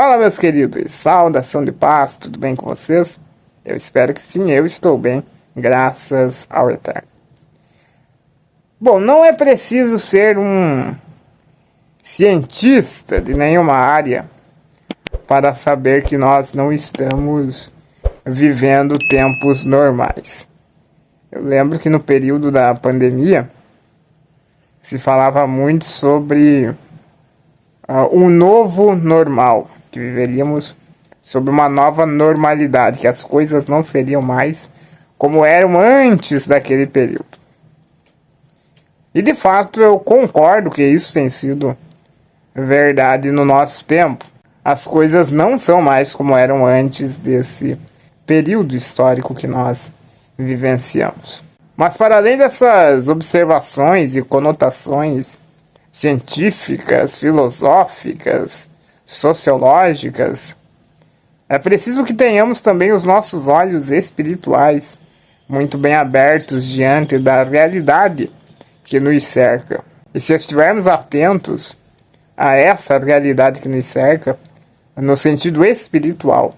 Fala, meus queridos, saudação de paz, tudo bem com vocês? Eu espero que sim, eu estou bem, graças ao Eterno. Bom, não é preciso ser um cientista de nenhuma área para saber que nós não estamos vivendo tempos normais. Eu lembro que no período da pandemia se falava muito sobre um novo normal, que viveríamos sob uma nova normalidade, que as coisas não seriam mais como eram antes daquele período. E de fato eu concordo que isso tem sido verdade no nosso tempo. As coisas não são mais como eram antes desse período histórico que nós vivenciamos. Mas para além dessas observações e conotações científicas, filosóficas, sociológicas, é preciso que tenhamos também os nossos olhos espirituais muito bem abertos diante da realidade que nos cerca. E se estivermos atentos a essa realidade que nos cerca, no sentido espiritual,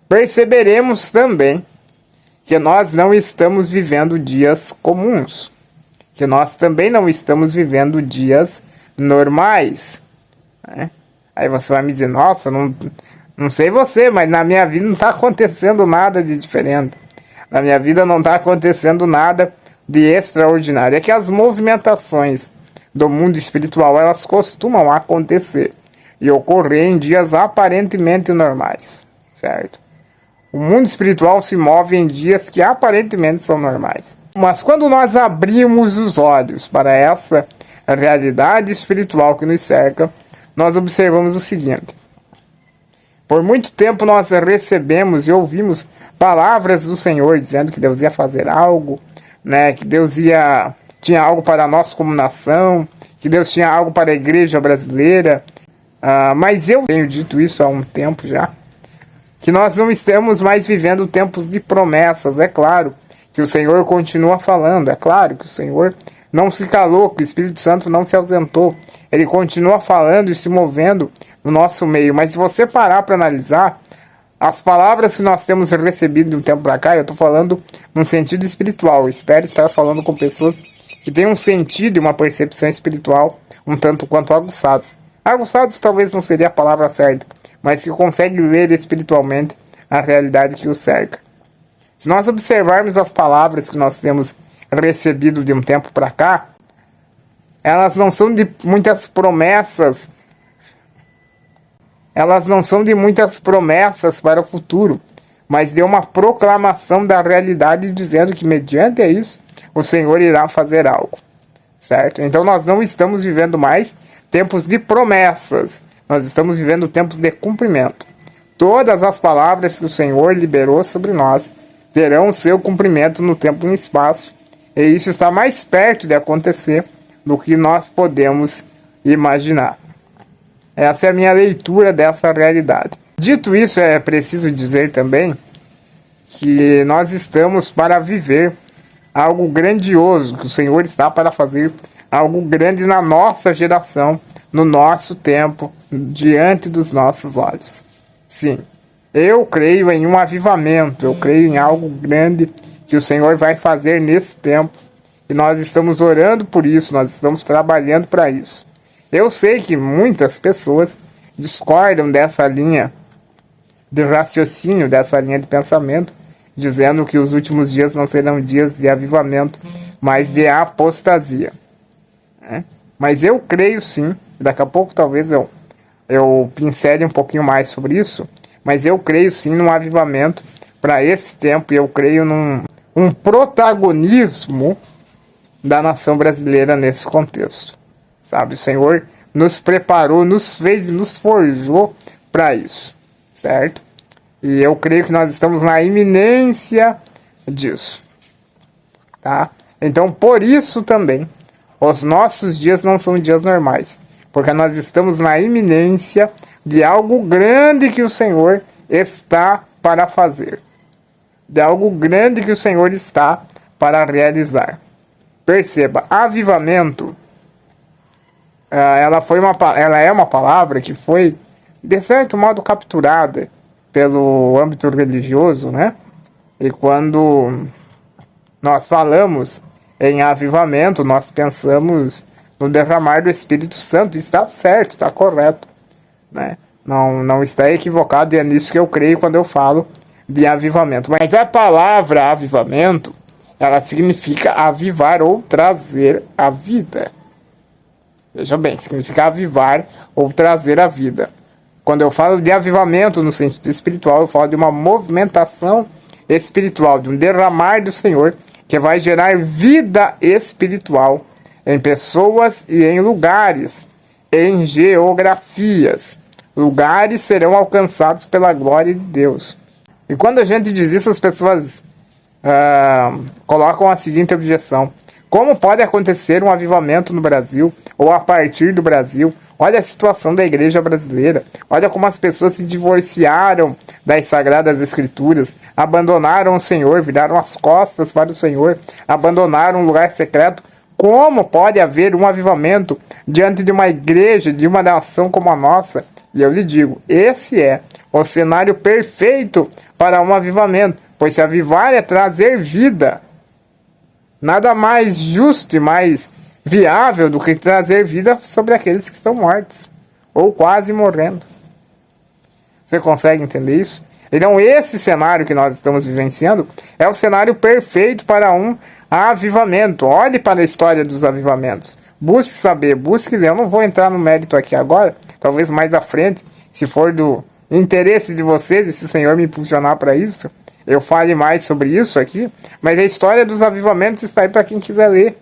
perceberemos também que nós não estamos vivendo dias comuns, que nós também não estamos vivendo dias normais, né? Aí você vai me dizer, nossa, não sei você, mas na minha vida não está acontecendo nada de diferente. Na minha vida não está acontecendo nada de extraordinário. É que as movimentações do mundo espiritual, elas costumam acontecer e ocorrer em dias aparentemente normais, certo? O mundo espiritual se move em dias que aparentemente são normais. Mas quando nós abrimos os olhos para essa realidade espiritual que nos cerca, nós observamos o seguinte: por muito tempo nós recebemos e ouvimos palavras do Senhor dizendo que Deus ia fazer algo, né? Que Deus tinha algo para nós como nação, que Deus tinha algo para a igreja brasileira. Mas eu tenho dito isso há um tempo já, que nós não estamos mais vivendo tempos de promessas. É claro que o Senhor continua falando, é claro que o Senhor não se calou, que o Espírito Santo não se ausentou. Ele continua falando e se movendo no nosso meio. Mas se você parar para analisar, as palavras que nós temos recebido de um tempo para cá, eu estou falando num sentido espiritual. Eu espero estar falando com pessoas que têm um sentido e uma percepção espiritual um tanto quanto aguçados. Aguçados talvez não seria a palavra certa, mas que conseguem ver espiritualmente a realidade que os cerca. Se nós observarmos as palavras que nós temos recebido de um tempo para cá, elas não são de muitas promessas. Elas não são de muitas promessas para o futuro, mas de uma proclamação da realidade dizendo que mediante isso o Senhor irá fazer algo, certo? Então nós não estamos vivendo mais tempos de promessas, nós estamos vivendo tempos de cumprimento. Todas as palavras que o Senhor liberou sobre nós terão seu cumprimento no tempo e no espaço, e isso está mais perto de acontecer do que nós podemos imaginar. Essa é a minha leitura dessa realidade. Dito isso, é preciso dizer também que nós estamos para viver algo grandioso, que o Senhor está para fazer algo grande na nossa geração, no nosso tempo, diante dos nossos olhos. Sim, eu creio em um avivamento, eu creio em algo grande que o Senhor vai fazer nesse tempo, e nós estamos orando por isso, nós estamos trabalhando para isso. Eu sei que muitas pessoas discordam dessa linha de raciocínio, dessa linha de pensamento, dizendo que os últimos dias não serão dias de avivamento, mas de apostasia, né? Mas eu creio sim, daqui a pouco talvez eu pincele um pouquinho mais sobre isso, mas eu creio sim num avivamento para esse tempo, e eu creio num protagonismo da nação brasileira nesse contexto, sabe? O Senhor nos preparou, nos fez e nos forjou para isso, certo? E eu creio que nós estamos na iminência disso, tá? Então, por isso também, os nossos dias não são dias normais, porque nós estamos na iminência de algo grande que o Senhor está para fazer, de algo grande que o Senhor está para realizar. Perceba, avivamento, ela é uma palavra que foi de certo modo, capturada pelo âmbito religioso, né? E quando nós falamos em avivamento, nós pensamos no derramar do Espírito Santo. Está certo, está correto, né? Não está equivocado, e é nisso que eu creio quando eu falo de avivamento. Mas a palavra avivamento, ela significa avivar ou trazer a vida. Veja bem, significa avivar ou trazer a vida. Quando eu falo de avivamento no sentido espiritual, eu falo de uma movimentação espiritual, de um derramar do Senhor, que vai gerar vida espiritual em pessoas e em lugares, em geografias. Lugares serão alcançados pela glória de Deus. E quando a gente diz isso, as pessoas colocam a seguinte objeção: como pode acontecer um avivamento no Brasil, ou a partir do Brasil? Olha a situação da igreja brasileira, olha como as pessoas se divorciaram das sagradas escrituras, abandonaram o Senhor, viraram as costas para o Senhor, abandonaram um lugar secreto. Como pode haver um avivamento diante de uma igreja, de uma nação como a nossa? E eu lhe digo, esse é o cenário perfeito para um avivamento, pois se avivar é trazer vida. Nada mais justo e mais viável do que trazer vida sobre aqueles que estão mortos, ou quase morrendo. Você consegue entender isso? Então esse cenário que nós estamos vivenciando é o cenário perfeito para um avivamento. Olhe para a história dos avivamentos. Busque saber, busque ler. Eu não vou entrar no mérito aqui agora, talvez mais à frente, se for do interesse de vocês e se o Senhor me impulsionar para isso, eu fale mais sobre isso aqui. Mas a história dos avivamentos está aí para quem quiser ler.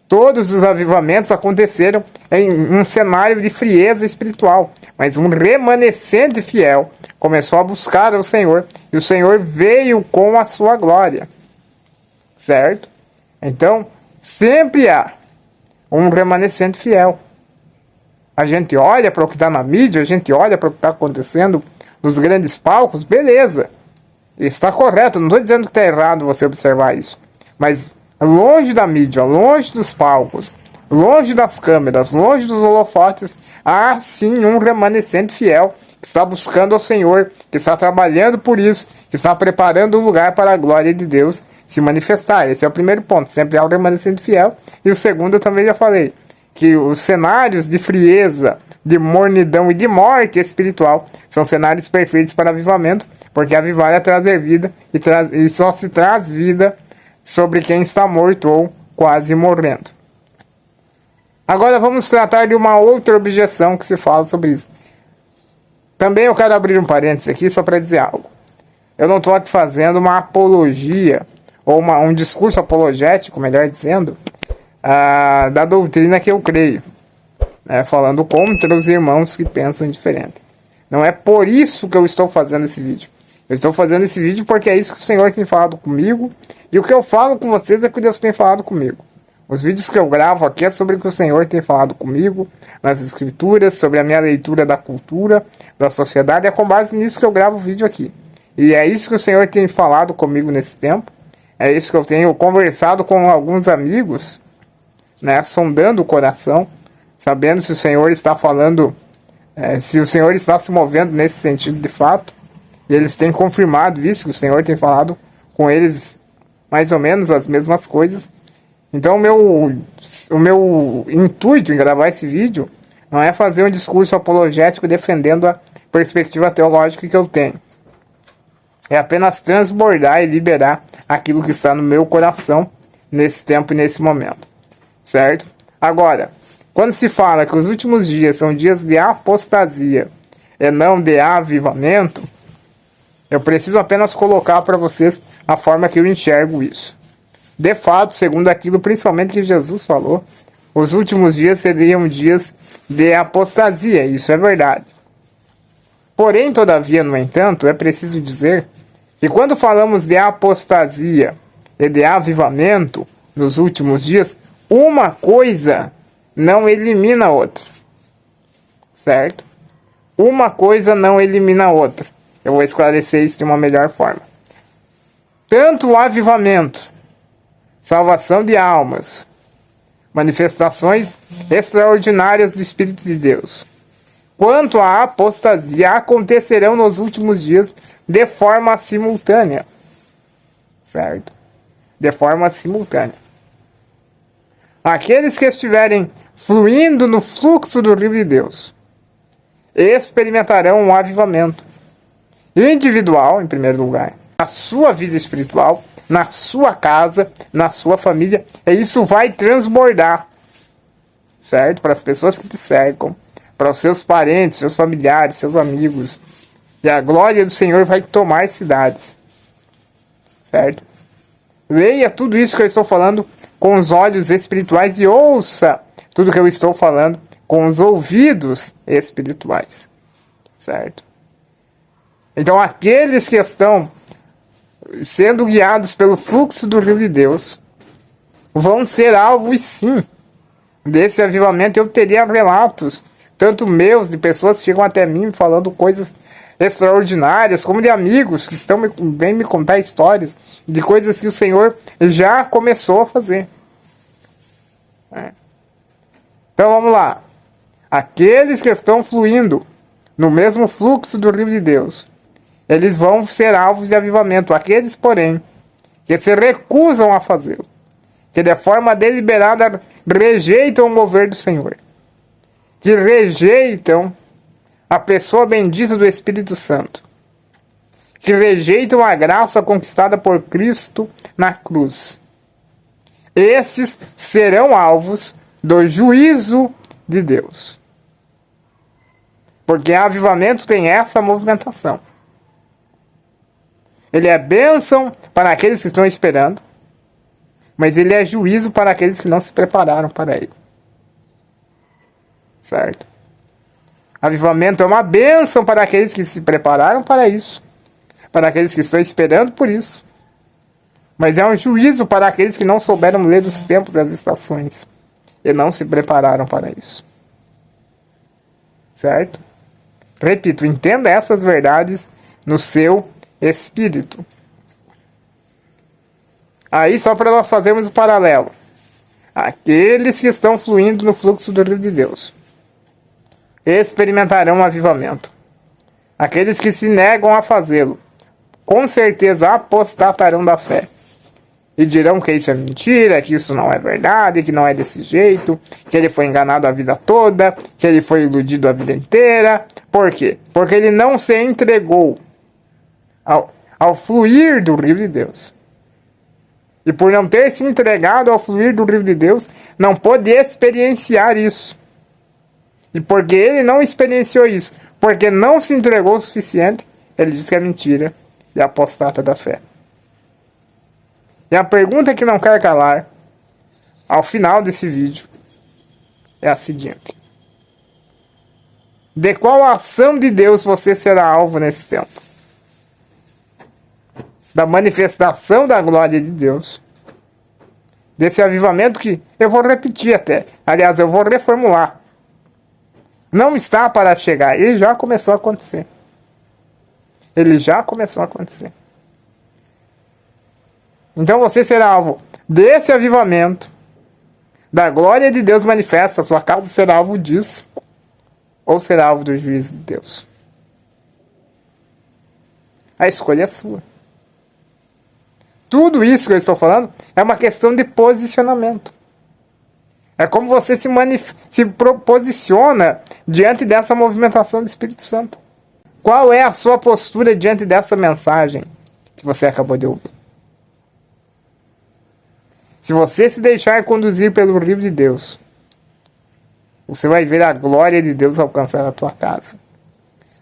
Todos os avivamentos aconteceram em um cenário de frieza espiritual, mas um remanescente fiel começou a buscar o Senhor, e o Senhor veio com a sua glória. Certo? Então, sempre há um remanescente fiel. A gente olha para o que está na mídia, a gente olha para o que está acontecendo nos grandes palcos, beleza. Está correto, não estou dizendo que está errado você observar isso. Mas longe da mídia, longe dos palcos, longe das câmeras, longe dos holofotes, há sim um remanescente fiel que está buscando ao Senhor, que está trabalhando por isso, que está preparando um lugar para a glória de Deus se manifestar. Esse é o primeiro ponto, sempre há um remanescente fiel. E o segundo eu também já falei, que os cenários de frieza, de mornidão e de morte espiritual são cenários perfeitos para avivamento, porque avivar é trazer vida, e só se traz vida sobre quem está morto ou quase morrendo. Agora vamos tratar de uma outra objeção que se fala sobre isso. Também eu quero abrir um parênteses aqui só para dizer algo. Eu não estou aqui fazendo uma apologia, ou um discurso apologético, melhor dizendo, da doutrina que eu creio, né, falando contra os irmãos que pensam diferente. Não é por isso que eu estou fazendo esse vídeo. Eu estou fazendo esse vídeo porque é isso que o Senhor tem falado comigo, e o que eu falo com vocês é que Deus tem falado comigo. Os vídeos que eu gravo aqui é sobre o que o Senhor tem falado comigo nas escrituras, sobre a minha leitura da cultura, da sociedade. É com base nisso que eu gravo o vídeo aqui. E é isso que o Senhor tem falado comigo nesse tempo. É isso que eu tenho conversado com alguns amigos, né, sondando o coração, sabendo se o Senhor está falando, se o Senhor está se movendo nesse sentido de fato. E eles têm confirmado isso, que o Senhor tem falado com eles mais ou menos as mesmas coisas. Então o meu intuito em gravar esse vídeo não é fazer um discurso apologético defendendo a perspectiva teológica que eu tenho. É apenas transbordar e liberar aquilo que está no meu coração nesse tempo e nesse momento. Certo? Agora, quando se fala que os últimos dias são dias de apostasia e não de avivamento, eu preciso apenas colocar para vocês a forma que eu enxergo isso. De fato, segundo aquilo principalmente que Jesus falou, os últimos dias seriam dias de apostasia, isso é verdade. Porém, todavia, no entanto, é preciso dizer que quando falamos de apostasia e de avivamento nos últimos dias, uma coisa não elimina a outra. Certo? Uma coisa não elimina a outra. Eu vou esclarecer isso de uma melhor forma. Tanto o avivamento, salvação de almas, manifestações extraordinárias do Espírito de Deus, quanto à apostasia acontecerão nos últimos dias de forma simultânea. Certo? De forma simultânea. Aqueles que estiverem fluindo no fluxo do rio de Deus experimentarão um avivamento individual, em primeiro lugar, na sua vida espiritual, na sua casa, na sua família, e isso vai transbordar, certo? Para as pessoas que te cercam, para os seus parentes, seus familiares, seus amigos, e a glória do Senhor vai tomar cidades, certo? Leia tudo isso que eu estou falando com os olhos espirituais e ouça tudo que eu estou falando com os ouvidos espirituais, certo? Então, aqueles que estão sendo guiados pelo fluxo do rio de Deus vão ser alvos, sim, desse avivamento. Eu teria relatos, tanto meus, de pessoas que chegam até mim falando coisas extraordinárias, como de amigos que vêm me contar histórias de coisas que o Senhor já começou a fazer. Então vamos lá. Aqueles que estão fluindo no mesmo fluxo do rio de Deus, eles vão ser alvos de avivamento. Aqueles, porém, que se recusam a fazê-lo, que de forma deliberada rejeitam o mover do Senhor, que rejeitam a pessoa bendita do Espírito Santo, que rejeitam a graça conquistada por Cristo na cruz, esses serão alvos do juízo de Deus. Porque avivamento tem essa movimentação. Ele é bênção para aqueles que estão esperando, mas ele é juízo para aqueles que não se prepararam para ele. Certo? Avivamento é uma bênção para aqueles que se prepararam para isso, para aqueles que estão esperando por isso. Mas é um juízo para aqueles que não souberam ler os tempos e as estações e não se prepararam para isso. Certo? Repito, entenda essas verdades no seu espírito. Aí, só para nós fazermos o paralelo. Aqueles que estão fluindo no fluxo do rio de Deus experimentarão um avivamento. Aqueles que se negam a fazê-lo, com certeza apostatarão da fé. E dirão que isso é mentira, que isso não é verdade, que não é desse jeito, que ele foi enganado a vida toda, que ele foi iludido a vida inteira. Por quê? Porque ele não se entregou ao fluir do rio de Deus. E por não ter se entregado ao fluir do rio de Deus, não pôde experienciar isso. E porque ele não experienciou isso, porque não se entregou o suficiente, ele diz que é mentira e apostata da fé. E a pergunta que não quer calar, ao final desse vídeo, é a seguinte: de qual ação de Deus você será alvo nesse tempo? Da manifestação da glória de Deus, desse avivamento que eu vou repetir até, aliás, eu vou reformular. Não está para chegar, ele já começou a acontecer. Ele já começou a acontecer. Então você será alvo desse avivamento, da glória de Deus manifesta, a sua casa será alvo disso, ou será alvo do juízo de Deus. A escolha é sua. Tudo isso que eu estou falando é uma questão de posicionamento. É como você se posiciona diante dessa movimentação do Espírito Santo. Qual é a sua postura diante dessa mensagem que você acabou de ouvir? Se você se deixar conduzir pelo rio de Deus, você vai ver a glória de Deus alcançar a tua casa.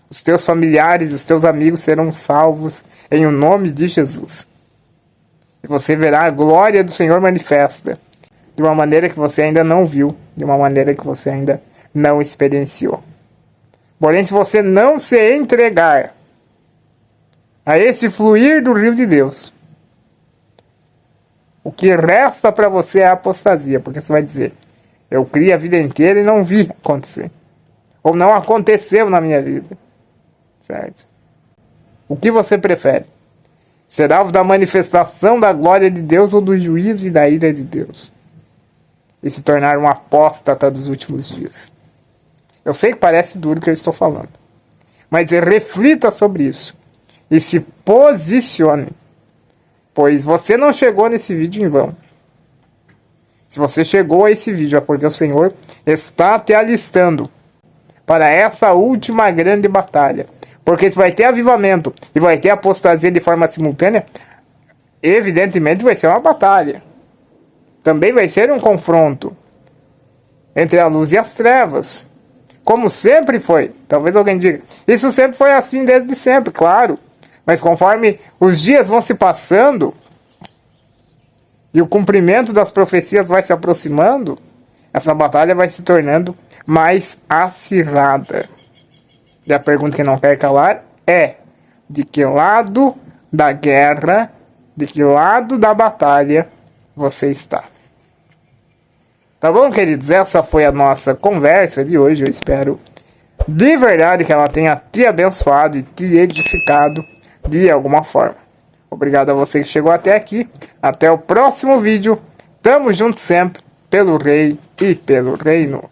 Os teus familiares, os teus amigos serão salvos em o nome de Jesus. E você verá a glória do Senhor manifesta de uma maneira que você ainda não viu, de uma maneira que você ainda não experienciou. Porém, se você não se entregar a esse fluir do rio de Deus, o que resta para você é a apostasia, porque você vai dizer: eu criei a vida inteira e não vi acontecer, ou não aconteceu na minha vida, certo? O que você prefere? Ser alvo da manifestação da glória de Deus ou do juízo e da ira de Deus? E se tornar um apóstata dos últimos dias? Eu sei que parece duro o que eu estou falando, mas reflita sobre isso e se posicione, pois você não chegou nesse vídeo em vão. Se você chegou a esse vídeo é porque o Senhor está te alistando para essa última grande batalha. Porque se vai ter avivamento e vai ter apostasia de forma simultânea, evidentemente vai ser uma batalha. Também vai ser um confronto entre a luz e as trevas. Como sempre foi. Talvez alguém diga, isso sempre foi assim desde sempre, claro. Mas conforme os dias vão se passando e o cumprimento das profecias vai se aproximando, essa batalha vai se tornando mais acirrada. E a pergunta que não quer calar é: de que lado da guerra, de que lado da batalha você está? Tá bom, queridos? Essa foi a nossa conversa de hoje. Eu espero de verdade que ela tenha te abençoado e te edificado de alguma forma. Obrigado a você que chegou até aqui. Até o próximo vídeo. Tamo junto sempre, pelo Rei e pelo Reino.